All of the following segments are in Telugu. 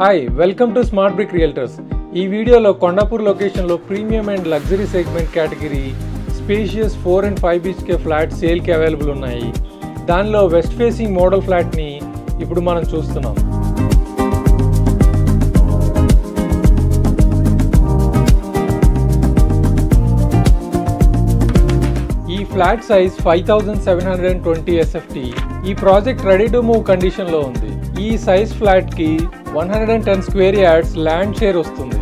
Hi, welcome to Smart Brick Realtors. ఈ వీడియోలో కొండాపూర్ లొకేషన్లో premium and luxury segment category spacious 4 and 5 BHK flat సేల్కి అవైలబుల్ ఉన్నాయి. దానిలో వెస్ట్ ఫేసింగ్ మోడల్ ఫ్లాట్ని ఇప్పుడు మనం చూస్తున్నాం. ఈ ఫ్లాట్ సైజ్ 5720 SFT. ఈ ప్రాజెక్ట్ రెడీ టు మూవ్ కండిషన్లో ఉంది. ఈ సైజ్ ఫ్లాట్కి 110 స్క్వేర్ యార్డ్స్ ల్యాండ్ షేర్ వస్తుంది.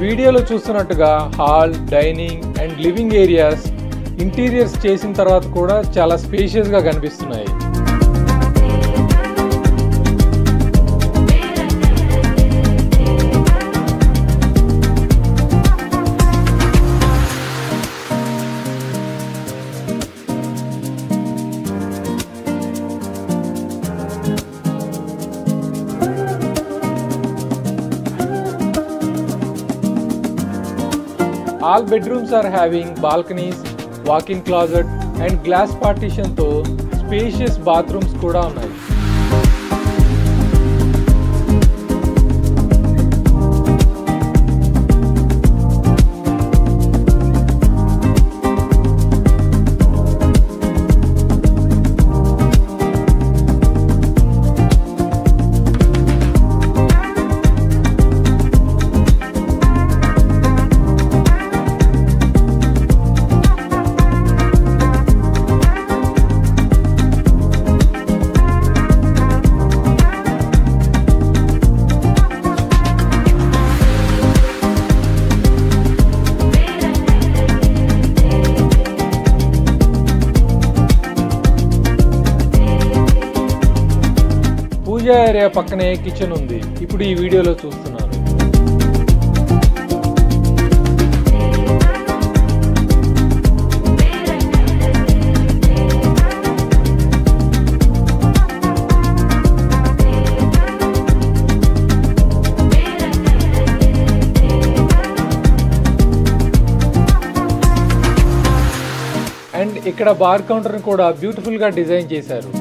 వీడియోలో చూస్తున్నట్టుగా hall, dining and living areas interiors చేసిన తర్వాత కూడా చాలా స్పేషియస్గా కనిపిస్తున్నాయి. All bedrooms are having balconies, walk-in closet and glass partition తో spacious bathrooms కూడా ఉన్నాయి. పూజా ఏరియా పక్కనే కిచెన్ ఉంది. ఇప్పుడు ఈ వీడియోలో చూస్తున్నారు. అండ్ ఇక్కడ బార్ కౌంటర్ కూడా బ్యూటిఫుల్ గా డిజైన్ చేశారు.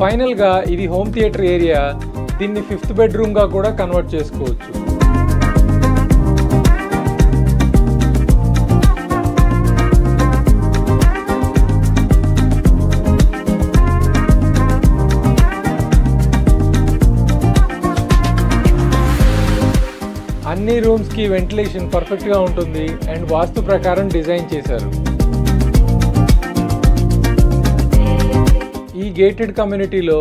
ఫైనల్ గా ఇది హోమ్ థియేటర్ ఏరియా. దీన్ని 5th బెడ్రూమ్ గా కూడా కన్వర్ట్ చేసుకోవచ్చు. అన్ని రూమ్స్ కి వెంటిలేషన్ పర్ఫెక్ట్ గా ఉంటుంది అండ్ వాస్తు ప్రకారం డిజైన్ చేశారు. ఈ గేటెడ్ కమ్యూనిటీలో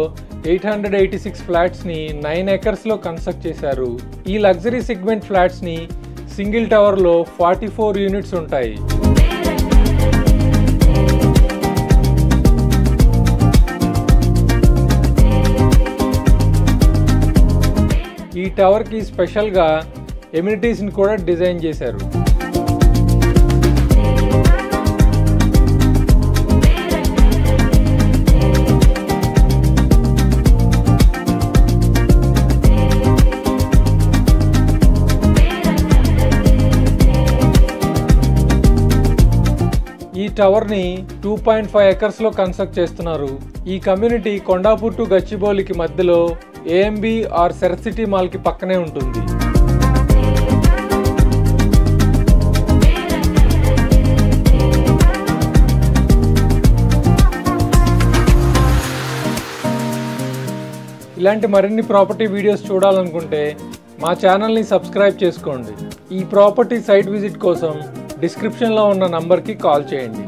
886 ఫ్లాట్స్ని 9 acres-లో కన్స్ట్రక్ట్ చేశారు. ఈ లగ్జరీ సెగ్మెంట్ ఫ్లాట్స్ని సింగిల్ టవర్లో 44 యూనిట్స్ ఉంటాయి. ఈ టవర్కి స్పెషల్గా ఎమ్యూనిటీస్ని కూడా డిజైన్ చేశారు. ఈ టవర్ని 2.5 acres-లో కన్స్ట్రక్ట్ చేస్తున్నారు. ఈ కమ్యూనిటీ కొండాపూర్ టు గచ్చిబౌలికి మధ్యలో AMB ఆర్ సెరత్ సిటీ మాల్కి పక్కనే ఉంటుంది. ఇలాంటి మరిన్ని ప్రాపర్టీ వీడియోస్ చూడాలనుకుంటే మా ఛానల్ని సబ్స్క్రైబ్ చేసుకోండి. ఈ ప్రాపర్టీ సైట్ విజిట్ కోసం డిస్క్రిప్షన్లో ఉన్న నంబర్కి కాల్ చేయండి.